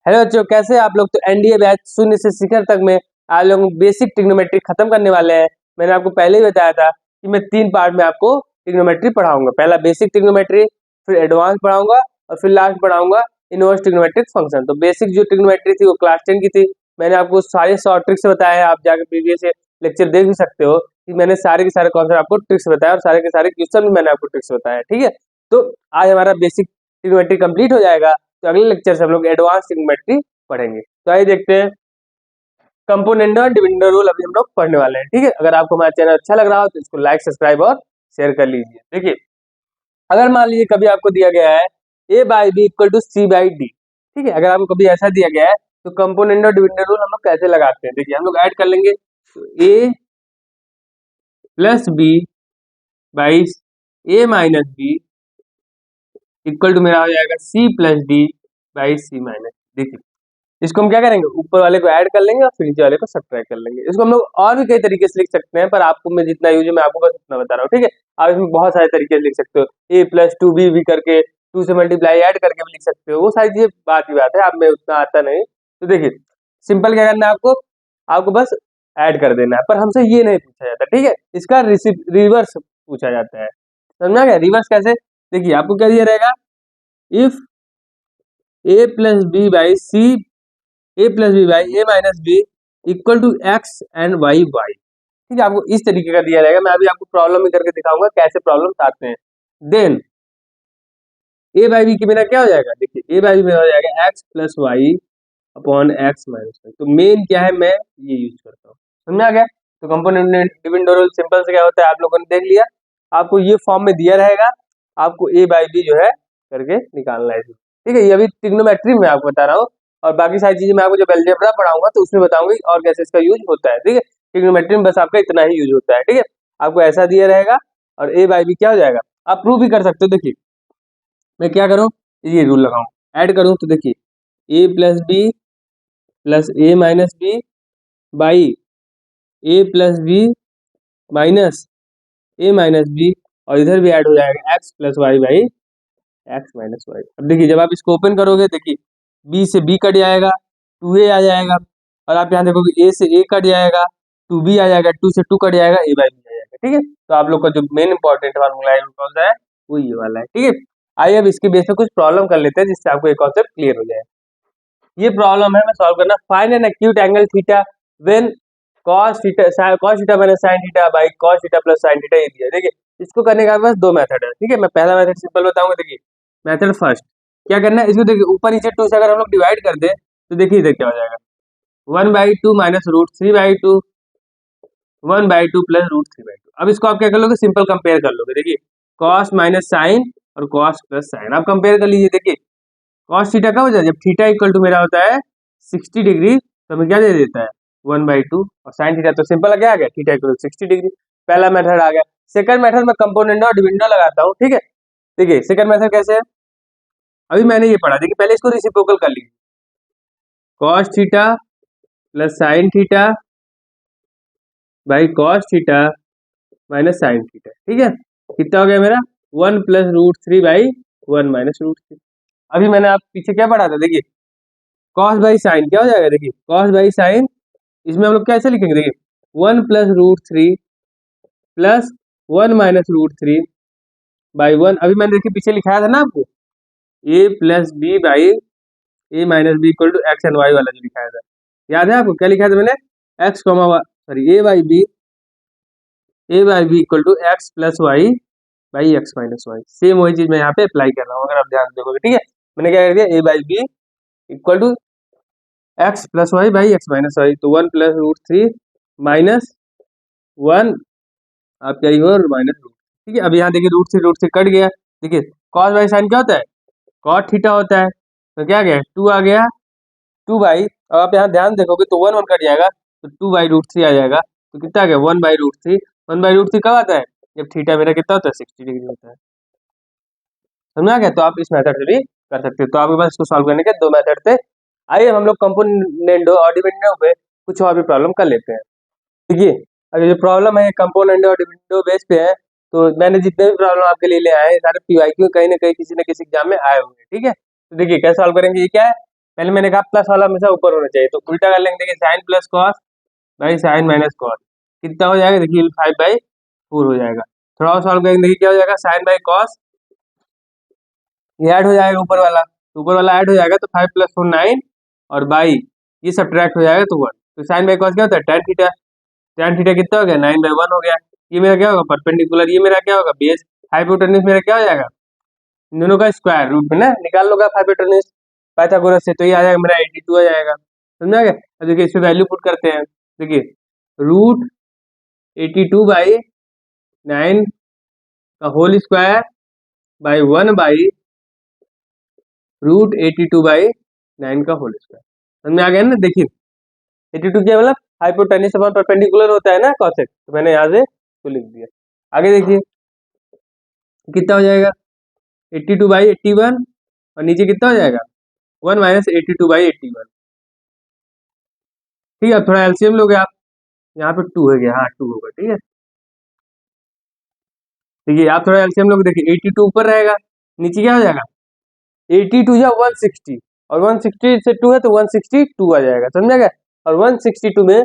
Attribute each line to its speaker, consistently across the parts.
Speaker 1: Hello बच्चों, कैसे हैं आप लोग। तो एनडीए बैच शून्य से शिखर तक में आप लोगों को बेसिक ट्रिग्नोमेट्री खत्म करने वाले हैं। मैंने आपको पहले ही बताया था कि मैं 3 पार्ट में आपको ट्रिग्नोमेट्री पढ़ाऊंगा। पहला बेसिक ट्रिग्नोमेट्री, फिर एडवांस पढ़ाऊंगा और फिर लास्ट पढ़ाऊंगा इनवर्स ट्रिग्नोमेट्रिक फंक्शन। तो बेसिक जो ट्रिग्नोमेट्री थी वो क्लास 10 की थी। मैंने आपको सारे शॉर्ट ट्रिक्स बताए हैं, आप जाकर प्रीवियस लेक्चर देख भी सकते हो कि मैंने सारे के सारे कॉन्सेप्ट आपको ट्रिक्स बताया और सारे के सारे क्वेश्चन भी मैंने आपको ट्रिक्स बताया। ठीक है, तो आज हमारा बेसिक ट्रिग्नोमेट्री कंप्लीट हो जाएगा। तो अगले लेक्चर से हम लोग एडवांस ट्रिग्नोमेट्री पढ़ेंगे। तो आइए देखते हैं कंपोनेंट और डिविडेंड रूल अभी हम लोग पढ़ने वाले हैं। ठीक है, अगर आपको हमारा चैनल अच्छा लग रहा हो तो इसको लाइक, सब्सक्राइब और शेयर कर लीजिए। देखिए, अगर मान लीजिए कभी आपको दिया गया है a by B equal to C by D. ठीक है, अगर आपको कभी ऐसा दिया गया है तो कंपोनेंट और डिविडेंड रूल हम लोग कैसे लगाते हैं। देखिए, हम लोग ऐड कर लेंगे तो a plus B by a minus B equal to मेरा हो जाएगा c plus D by C minus. देखिए, इसको हम क्या करेंगे, ऊपर वाले को ऐड कर लेंगे और फिर नीचे वाले को सब्ट्रैक्ट कर लेंगे। इसको हम लोग और भी कई तरीके से लिख सकते हैं, पर आपको मैं जितना यूज है मैं आपको बस उतना बता रहा हूँ। ठीक है, आप इसमें बहुत सारे तरीके से लिख सकते हो, a प्लस टू बी भी करके 2 से मल्टीप्लाई ऐड करके भी लिख सकते हो। वो सारी चीजें बात की बात है, आप में उतना आता नहीं। तो देखिए, सिंपल क्या करना है आपको, आपको बस ऐड कर देना है। पर हमसे ये नहीं पूछा जाता। ठीक है, इसका रिवर्स पूछा जाता है। समझा गया, रिवर्स कैसे। देखिए, आपको क्या दिया रहेगा, if a plus B by C A plus B by A minus B equal to X and Y Y. ठीक है, आपको इस तरीके का दिया रहेगा। मैं अभी आपको प्रॉब्लम में करके दिखाऊंगा कैसे प्रॉब्लम आते हैं। देन ए बाई बी के बिना क्या हो जाएगा, देखिए ए बाई बी में हो जाएगा X plus Y upon X minus Y. तो मेन क्या है, मैं ये यूज करता हूँ। समझ आ गया। तो कंपोनेंट डिविडेंड रूल सिंपल से क्या होता है आप लोगों ने देख लिया। आपको ये फॉर्म में दिया रहेगा, आपको ए बाई बी जो है करके निकालना है। ठीक है, ये अभी ट्रिग्नोमेट्री में आपको बता रहा हूँ, और बाकी सारी चीजें मैं आपको जब अलजेब्रा पढ़ाऊंगा तो उसमें बताऊंगी और कैसे इसका यूज होता है। ठीक है, ट्रिग्नोमेट्री में बस आपका इतना ही यूज होता है। ठीक है, आपको ऐसा दिया रहेगा और ए बाई बी क्या हो जाएगा, आप प्रूव भी कर सकते हो। देखिए, मैं क्या करूँ, ये रूल लगाऊं, ऐड करूँ तो देखिए A plus B plus A minus B by A plus B minus A minus B, और इधर भी ऐड हो जाएगा X plus Y by X minus Y. अब देखिए, जब आप इसको ओपन करोगे, देखिए बी से बी कट जाएगा, 2a आ जाएगा, और आप यहाँ देखोगे a से a कट जाएगा, 2b आ जाएगा, 2 से 2 कट जाएगा, a बाई बी आ जाएगा। ठीक है, तो आप लोग का जो मेन इंपॉर्टेंट फार्मूला है वो कौन सा है, वो ये वाला है। ठीक है, आइए अब इसके बेस पे कुछ प्रॉब्लम कर लेते हैं जिससे आपको एक कॉन्सेप्ट क्लियर हो जाए। ये प्रॉब्लम है, मैं सॉल्व करना, find an acute angle theta when cos theta minus sin theta by cos theta plus sin theta, ये दिया है। देखिए, इसको करने का बस 2 मेथड है। ठीक है, मैं पहला मेथड सिंपल बताऊंगा। देखिए, मेथड फर्स्ट क्या करना है, इसको देखिए ऊपर नीचे 2 से अगर हम लोग डिवाइड कर दे तो देखिए इधर क्या हो जाएगा, 1/2 माइनस रूट 3/2 1/2 प्लस रूट 3/2। अब इसको आप क्या कर लोगे, सिंपल कंपेयर कर लोगे। देखिए, cos माइनस साइन और cos प्लस साइन आप कंपेयर कर लीजिए। देखिए, cos थीटा कब हो जाए, जब थीटा इक्वल टू मेरा होता है 60 डिग्री, तो हमें क्या दे देता है 1/2, और साइन थीटा तो सिंपल क्या आ गया, थीटा इक्वल टू 60 डिग्री। पहला मेथड आ गया। सेकंड मेथड में कंपोनेंट और डिविडेंड लगाता हूँ। ठीक है, देखिए सेकंड मेथड कैसे है, अभी मैंने ये पढ़ा। देखिए, पहले इसको रेसिप्रोकल कर लीजिए, cos theta plus sine theta by cos theta minus sine theta. ठीक है, कितना हो गया मेरा 1 plus root 3 by 1 minus root 3। अभी मैंने आप पीछे क्या पढ़ा था, देखिए cos बाई साइन क्या हो जाएगा, देखिए cos बाई साइन, इसमें हम लोग कैसे लिखेंगे, देखिए 1 plus root 3 plus 1 minus root 3 by 1। अभी मैंने देखिए पीछे लिखाया था ना आपको, a plus B by A minus B equal to X and Y वाला जो लिखाया था, याद है आपको क्या लिखा था मैंने, X comma sorry A by B equal to X plus Y by X minus Y. Same वही चीज मैं यहाँ पे अप्लाई कर रहा हूँ, अगर आप ध्यान देखोगे। ठीक है, मैंने क्या कर दिया, A by B equal to X plus Y by X minus Y, तो 1 प्लस रूट 3 माइनस 1 आप क्या ही हो माइनस रूट। ठीक है, अब यहाँ देखिए रूट से कट गया। देखिए कॉस बाई साइन क्या होता है, कॉट थीटा होता है, तो क्या गया 2 आ गया, 2 बाई, अब आप यहाँ ध्यान देखोगे तो 1 1 कट जाएगा, तो 2 बाई रूट 3 आ जाएगा। तो कितना आ गया 1 बाई रूट 3। 1 बाई रूट 3 कब आता है, जब थीटा मेरा कितना होता है 60 डिग्री होता है। समझ आ गया, तो आप इस मेथड से भी कर सकते हो। तो आपके पास इसको सॉल्व करने के 2 मेथड थे। आइए हम लोग कंपोनेंडो और डिविडेंडो पे कुछ और भी प्रॉब्लम कर लेते हैं। देखिए, अगर जो प्रॉब्लम है कंपोनेंट और डिविडेंडो बेस पे है, तो मैंने जितने भी प्रॉब्लम आपके लिए ले आए हैं सारे पीवाईक्यू कहीं ना कहीं किसी न किसी एग्जाम में आए होंगे। ठीक है, तो देखिए कैसे सॉल्व करेंगे, ये क्या है, पहले मैंने कहा प्लस वाला हमेशा ऊपर होना चाहिए, तो उल्टा कर लेंगे। देखिए sine plus cos by sine minus cos कितना हो जाएगा, देखिए 5/4 हो जाएगा। थोड़ा और सॉल्व करेंगे, देखिए क्या हो जाएगा, साइन बाई कॉस ये ऐड हो जाएगा ऊपर वाला, तो ऊपर वाला ऐड हो जाएगा तो 5 + 4 9 और बाई ये सब्ट्रैक्ट हो जाएगा तो 1। तो साइन बाई कॉस क्या होता है, tan थीटा। tan थीटा कितना हो गया, 9/1 हो गया। ये मेरा क्या होगा, परपेंडिकुलर, ये मेरा क्या होगा, बेस। हाइपोटेन्यूज मेरा क्या हो जाएगा, इन दोनों का स्क्वायर रूट में ना निकाल लोगे आप हाइपोटेन्यूज पाइथागोरस से, तो ये आ जाएगा मेरा 82 आ जाएगा। समझा गया। अब देखिए इसमें वैल्यू पुट करते हैं, देखिए रूट 82/9 का होल स्क्वायर बाई 1/√82/9 का होल स्क्वायर। समझ में आ गया ना। देखिए 82 क्या मतलब हाइपोटेन्यूज अपॉन परपेंडिकुलर होता है ना कॉसेक, तो मैंने यहाँ से तो लिख दिया। आगे देखिए कितना हो जाएगा, 82/81 और नीचे कितना हो जाएगा 1 - 82/81। ठीक है, थोड़ा एलसीएम लोगे आप, यहाँ पे 2 हो गया, हाँ 2 होगा। ठीक है, देखिए आप थोड़ा एलसीएम लोगे, देखिए 82 ऊपर रहेगा, नीचे क्या हो जाएगा 82 या 160, और 160 से 2 है तो 162 आ जाएगा। समझा गया। और 162 में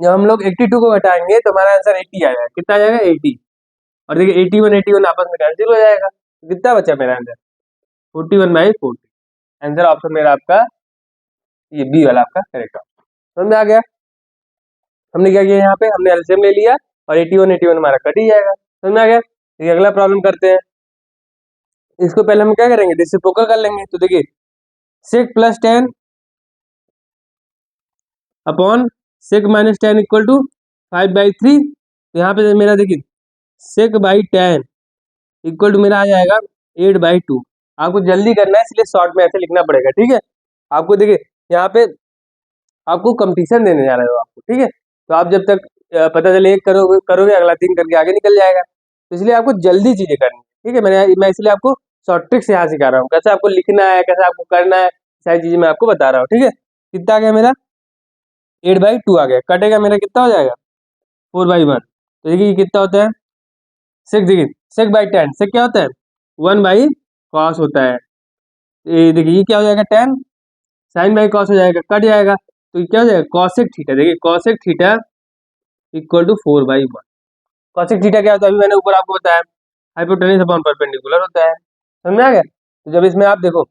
Speaker 1: जब हम लोग 82 को घटाएंगे तो हमारा आंसर 80 आ जाएगा। कितना आ जाएगा 80। और देखिए 81 आपस में कैंसिल हो जाएगा, तो कितना बचा मेरा आंसर 41/40। आंसर ऑप्शन मेरा आपका ये बी वाला आपका करेक्ट ऑप्शन। समझ में आ गया। हमने क्या किया, यहाँ पे हमने एलसीएम ले लिया और 81 हमारा कट ही जाएगा। समझ में आ गया। ये अगला प्रॉब्लम करते हैं। इसको पहले हम क्या करेंगे, रेसिप्रोकल कर लेंगे। तो देखिए sec + 10 अपॉन sec - 10 = 5/3। तो यहाँ पे मेरा देखिए sec/10 = मेरा आ जाएगा 8/2। आपको जल्दी करना है इसलिए शॉर्ट में ऐसे लिखना पड़ेगा। ठीक है, आपको देखिए यहाँ पे आपको कंपटीशन देने जा रहे हो आपको। ठीक है, तो आप जब तक पता चले एक करोगे अगला 3 करके आगे निकल जाएगा, तो इसलिए आपको जल्दी चीजें करनी है। ठीक है, मैं इसलिए आपको शॉर्ट ट्रिक से यहाँ सिखा रहा हूँ, कैसे आपको लिखना है, कैसे आपको करना है, सारी चीजें मैं आपको बता रहा हूँ। ठीक है, कितना आ गया मेरा 8/2 आ गया, कटेगा मेरा कितना हो जाएगा 4/1। तो देखिए कितना होता है सेक, देखिए sec/10 सेक क्या होता है 1/cos होता है। ये देखिए ये क्या हो जाएगा 10 sin/cos हो जाएगा, कट जाएगा तो क्या हो जाएगा cosec थीटा। देखिए cosec थीटा = 4/1। cosec थीटा क्या होता है, अभी मैंने ऊपर आपको बताया हाइपोटेन्यूज अपॉन परपेंडिकुलर होता है। समझ में आ गया। तो जब इसमें आप देखो,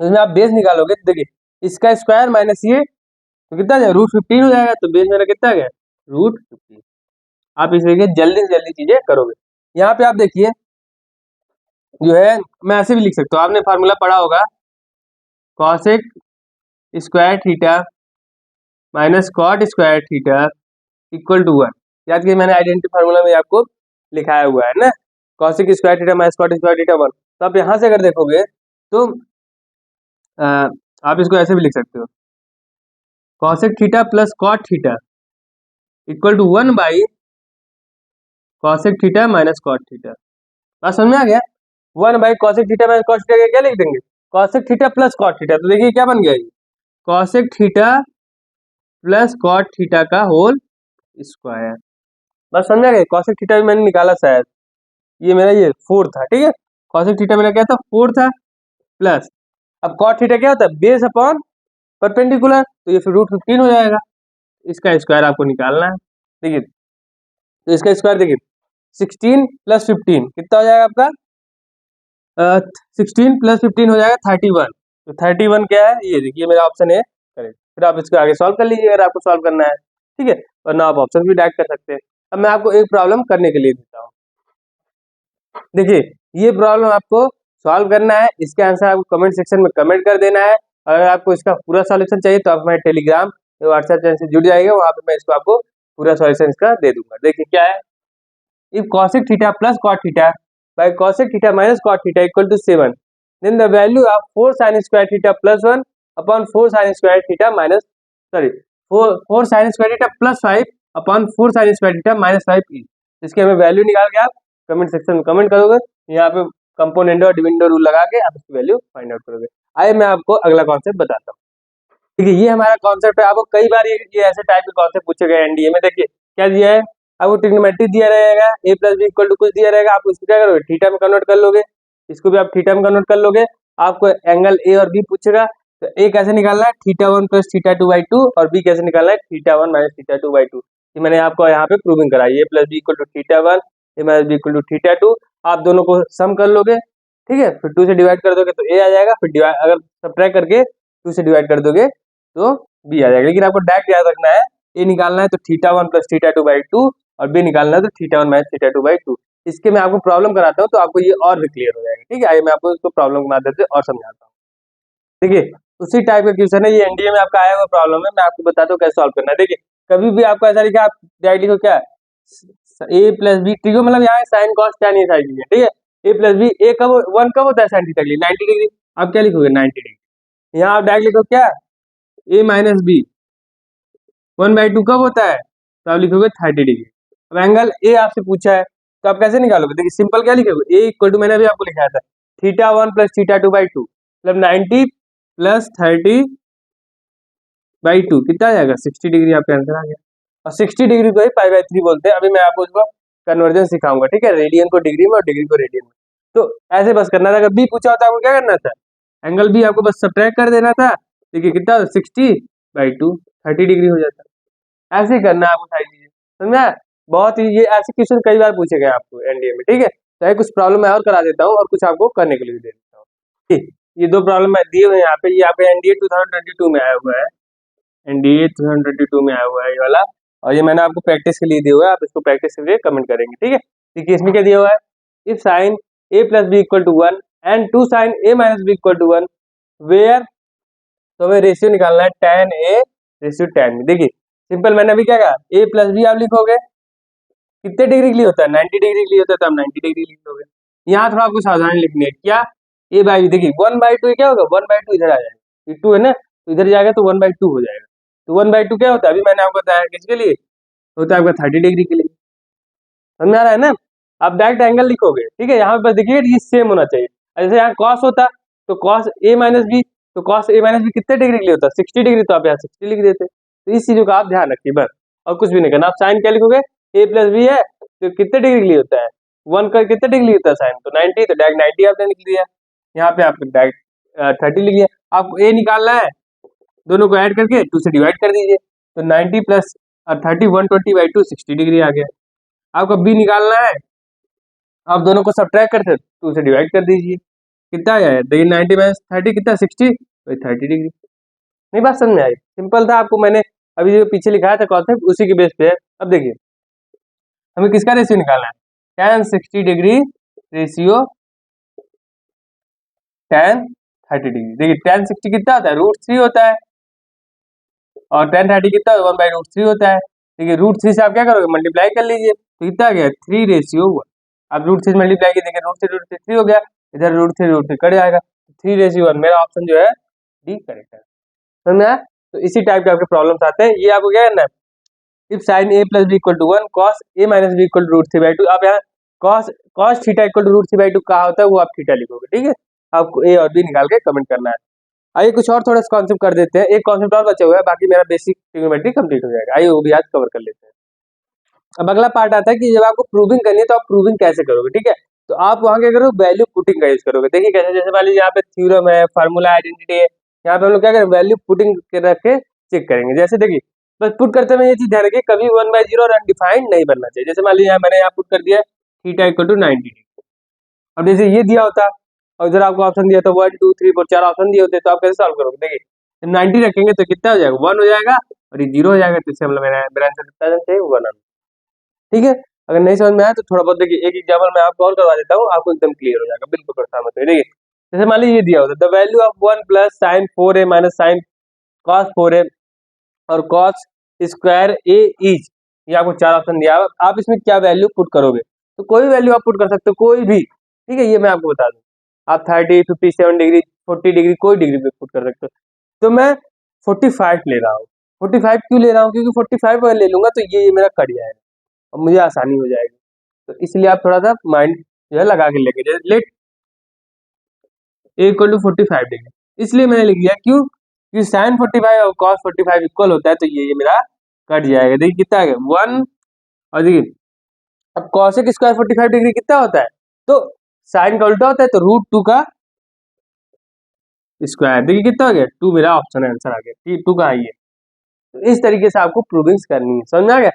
Speaker 1: इसमें आप बेस निकालोगे तो देखिए इसका स्क्वायर माइनस ये तो कितना आ जाएगा √15 हो जाएगा। तो बेस मेरा कितना आ गया √15। आप इस तरीके जल्दी से जल्दी चीजें करोगे। यहाँ पे आप देखिए जो है मैं ऐसे भी लिख सकता हूँ, आपने फार्मूला पढ़ा होगा cosec square theta minus cot square theta = 1। याद कीजिए मैंने आइडेंटिटी फार्मूला में आपको लिखाया हुआ है ना, cosec square theta minus cot square theta 1। तो आप यहाँ से अगर देखोगे तो आप इसको ऐसे भी लिख सकते हो cosec theta plus cot theta = 1/cosec theta minus cot theta. बात समझ में आ गया। 1/cosec theta minus cot theta क्या लिख देंगे cosec theta plus cot theta. तो देखिए क्या बन गया ये cosec theta plus cot theta का होल स्क्वायर। बस समझा गया। cosec थीटा भी मैंने निकाला शायद, ये मेरा ये 4 था। ठीक है, cosec थीटा मेरा क्या था 4 था प्लस, अब cot थीटा क्या होता है बेस अपॉन परपेंडिकुलर, तो ये फिर √15 हो जाएगा। इसका स्क्वायर आपको निकालना है। देखिए तो इसका स्क्वायर देखिए 16 + 15 कितना हो जाएगा आपका 16 + 15 हो जाएगा 31। तो 31 क्या है ये देखिए मेरा ऑप्शन है करेक्ट। फिर आप इसको आगे सॉल्व कर लीजिए अगर आपको सॉल्व करना है। ठीक है, वरना आप ऑप्शन भी डायरेक्ट कर सकते हैं। अब मैं आपको एक प्रॉब्लम करने के लिए देता हूँ। देखिए ये प्रॉब्लम आपको सॉल्व करना है, इसके आंसर आपको कमेंट सेक्शन में कमेंट कर देना है। अगर आपको इसका पूरा सॉल्यूशन चाहिए तो आप हमारे टेलीग्राम व्हाट्सएप चैनल से जुड़ जाइएगा, वहाँ पे मैं इसको आपको पूरा सॉल्यूशन इसका दे दूंगा। देखिए क्या है, if cosec theta plus cot theta by cosec theta minus cot theta = 7, then the value of 4 sin square theta plus 1 upon 4 sin square theta minus 4 sin square theta plus 5 upon 4 sin square theta minus 5 is। इसके हमें value निकाल के आप comment section में comment करोगे, यहाँ पे component और डिविडेंड रूल लगा के आप इसकी वैल्यू फाइंड आउट करोगे। आइए मैं आपको अगला कॉन्सेप्ट बताता हूँ। देखिए ये हमारा कॉन्सेप्ट है, आपको कई बार ये ऐसे टाइप के कॉन्सेप्ट पूछे गए एनडीए में। देखिए क्या दिया है आपको ट्रिग्नोमेट्री दिया रहेगा a + b = कुछ दिया रहेगा, आप इसको क्या करोगे थीटा में कन्वर्ट कर लोगे, इसको भी आप थीटा में कन्वर्ट कर लोगे। आपको एंगल ए और बी पूछेगा, तो ए कैसे निकालना है, θ1 प्लस θ2/2, और बी कैसे निकालना है, θ1 माइनस θ2/2। ये मैंने आपको यहाँ पे प्रूविंग कराई, A plus B equal to θ1, A minus B equal to θ2। आप दोनों को सम कर लोगे, ठीक है, फिर 2 से डिवाइड कर दोगे तो ए आ जाएगा, फिर अगर सब्ट्रैक्ट करके 2 से डिवाइड कर दोगे तो बी आ जाएगा। लेकिन आपको डायरेक्ट याद रखना है, ए निकालना है तो θ1 प्लस θ2/2, और बी निकालना है तो θ1 माइनस θ2/2। इसके मैं आपको प्रॉब्लम कराता हूँ तो आपको ये और भी क्लियर हो जाएगा, ठीक है। आइए मैं आपको इसको प्रॉब्लम के माध्यम से और समझाता हूँ। देखिए, उसी टाइप का क्वेश्चन है, ये एनडीए में आपका आया हुआ प्रॉब्लम है, मैं आपको बताता हूँ कैसे सॉल्व करना है। देखिए, कभी भी आपको ऐसा लिखा, आप डायरेक्ट लिखो क्या, ए प्लस बी, ट्रिगो मतलब यहाँ साइन कॉस tan ये सारी चीजें, ठीक है। ए प्लस बी, ए कब 1 कब होता है साइन थीटा के लिए, 90 डिग्री। आप क्या लिखोगे, 90 डिग्री। यहाँ आप डायरेक्ट लिखो क्या, ए माइनस बी 1/2 कब होता है, तो आप लिखोगे 30 डिग्री। अब एंगल ए आपसे पूछा है तो आप कैसे निकालोगे, देखिए सिंपल क्या लिखोगे, ए इक्वल टू, मैंने अभी आपको लिखाया था, θ1 प्लस θ2/2, मतलब 90 प्लस 30/2 कितना आ जाएगा, 60 डिग्री। आपका आंसर आ गया। और 60 डिग्री को ही π/3 बोलते हैं। अभी मैं आपको उसको कन्वर्जन सिखाऊंगा, ठीक है, रेडियन को डिग्री में और डिग्री को रेडियन में। तो ऐसे बस करना था। अगर बी पूछा होता आपको क्या करना था, एंगल बी आपको बस सब्ट्रैक्ट कर देना था। देखिए कितना, 60/2, 30 डिग्री हो जाता। ऐसे ही करना है आपको सारी चीजें, समझा। बहुत ही ये ऐसे क्वेश्चन कई बार पूछे गए आपको एनडीए में, ठीक है। तो कुछ प्रॉब्लम मैं और करा देता हूँ और कुछ आपको करने के लिए भी दे देता हूँ, ठीक। ये 2 प्रॉब्लम मैं दिए हुए हैं यहाँ पे, ये आपके एनडीए 2022 में आया हुआ है, एनडीए 2022 में आया हुआ है ये वाला। और ये मैंने आपको प्रैक्टिस के लिए दिया हुआ है, आप इसको प्रैक्टिस के लिए कमेंट करेंगे, ठीक है। देखिए इसमें क्या दिया हुआ है, if sine A plus B equal to 1 and 2 sine A minus B equal to 1 where, तो हमें रेशियो निकालना है tan a ratio tan b। देखिए सिंपल, मैंने अभी क्या कहा, ए प्लस बी आप लिखोगे कितने डिग्री के लिए होता है, 90 डिग्री के लिए होता है, तो आप 90 डिग्री लिखोगे। यहाँ थोड़ा आपको सावधानी लिखनी है, क्या, ए बाई बी। देखिए 1/2 क्या होगा, 1/2 इधर आ जाएगा, 2 है ना, तो इधर जाएगा तो 1/2 हो जाएगा। तो 1/2 क्या होता है, अभी मैंने आपको बताया किसके लिए होता है, आपका 30 डिग्री के लिए। समझ आ रहा है ना। आप डायरेक्ट एंगल लिखोगे, ठीक है। यहाँ पे बस देखिए ये सेम होना चाहिए। जैसे यहाँ कॉस होता तो कॉस ए माइनस बी, तो कॉस ए माइनस बी कितने डिग्री के लिए होता है, 60 डिग्री, तो आप यहाँ 60 लिख देते। तो इस चीजों का आप ध्यान रखिए बस, और कुछ भी नहीं करना। आप साइन क्या लिखोगे, ए प्लस बी है तो कितने डिग्री के लिए होता है, 1 का कितने डिग्री होता है साइन, तो 90, तो डायरेक्ट 90 आपने लिख लिया। यहाँ पे आपने डायरेक्ट 30 लिख लिया। आपको ए निकालना है, दोनों को ऐड करके 2 से डिवाइड कर दीजिए, तो 90 प्लस 30 120/2 60 डिग्री आ गया। आपको बी निकालना है, आप दोनों को सब्ट्रैक्ट करते 2 से डिवाइड कर दीजिए, कितना आया है, देखिए 90 माइनस 30 कितना, 60, तो 30 डिग्री। नहीं बात समझ में आई, सिंपल था। आपको मैंने अभी जो पीछे लिखाया था कॉन्सेप्ट, उसी के बेस पे है। अब देखिए हमें किसका रेशियो निकालना है, tan 60 degree ratio tan 30 degree. देखिए tan 60 कितना होता है, √3 होता है, और tan 30 कितना होता है, 1/√3 होता है। देखिए √3 से आप क्या करोगे, मल्टीप्लाई कर लीजिए, तो कितना आ गया, 3:1। आप √3 से मल्टीप्लाई किए, देखिए √3 3 हो गया, इधर √3 कट जाएगा, 3:1। मेरा ऑप्शन जो है डी करेक्ट है, समझ में आया। तो इसी टाइप के आपके प्रॉब्लम्स आते हैं। ये आपको क्या करना है, if sine A plus B equal to 1 cos A minus B equal to √3/2। आप यहाँ cos cos theta equal to √3/2 कहा होता है, वो आप थीटा लिखोगे, ठीक है। आपको ए और बी निकाल के कमेंट करना है। आइए कुछ और थोड़ा सा कॉन्सेप्ट कर देते हैं, एक कॉन्सेप्ट और बचा हुआ है, बाकी मेरा बेसिक ट्रिग्नोमेट्री कंप्लीट हो जाएगा। आइए वो भी आज कवर कर लेते हैं। अब अगला पार्ट आता है कि जब आपको प्रूविंग करनी है तो आप प्रूविंग कैसे करोगे, ठीक है। तो आप वहां क्या करोगे, वैल्यू पुटिंग का यूज करोगे। देखिए कैसे, जैसे मान लीजिए यहाँ पे थ्योरम है, फार्मूला, आइडेंटिटी है, यहाँ पे हम लोग क्या करेंगे, वैल्यू पुटिंग के रख के चेक करेंगे। जैसे देखिए बस पुट करते में ये चीज ध्यान रखिए, कभी 1/0 और अनडिफाइंड नहीं बनना चाहिए। जैसे मान लीजिए मैंने यहाँ पुट कर दिया थीटा इक्वल टू 90 डिग्री। अब जैसे ये दिया होता और इधर आपको ऑप्शन दिया था 1 2 3 4 4 ऑप्शन दिए होते, तो आप कैसे सॉल्व करोगे। देखिए 90 रखेंगे तो कितना हो जाएगा, 1 हो जाएगा, और ये 0 हो जाएगा, तो इससे मतलब मेरा आंसर कितना चाहिए, 1, ठीक है। अगर नहीं समझ में आया तो थोड़ा बहुत देखिए एक एग्जाम्पल मैं आपको और करवा देता हूँ, आपको एकदम क्लियर हो जाएगा, बिल्कुल परेशान मत होइए। देखिए जैसे मान लीजिए ये दिया होता, the value of 1 plus sign 4a minus sine cos 4a और कॉस स्क्वायर a इज, ये आपको 4 ऑप्शन दिया है। आप इसमें क्या वैल्यू पुट करोगे, तो कोई भी वैल्यू आप पुट कर सकते हो, कोई भी, ठीक है। ये मैं आपको बता दूं, आप 30 57 डिग्री 40 डिग्री कोई डिग्री पे पुट कर सकते हो। तो मैं 45 ले रहा हूँ। 45 क्यों ले रहा हूँ, क्योंकि 45 अगर ले लूंगा तो ये मेरा कट जाएगा और मुझे आसानी हो जाएगी। तो इसलिए आप थोड़ा सा माइंड जो है लगा के लेके, जैसे let A equal to 45 degree, इसलिए मैंने लिख दिया, क्यों, क्योंकि साइन 45 और कॉस 45 इक्वल होता है, तो ये मेरा कट जाएगा। देखिए कितना आ गया 1, और देखिए अब कॉसेक स्क्वायर 45 डिग्री कितना होता है, तो साइन का उल्टा होता है, तो √2 का स्क्वायर। देखिए कितना हो गया, 2 मेरा ऑप्शन आंसर आ गया। 2 कहाँ है ये। तो इस तरीके से आपको प्रूविंग्स करनी है, समझ में आ गया।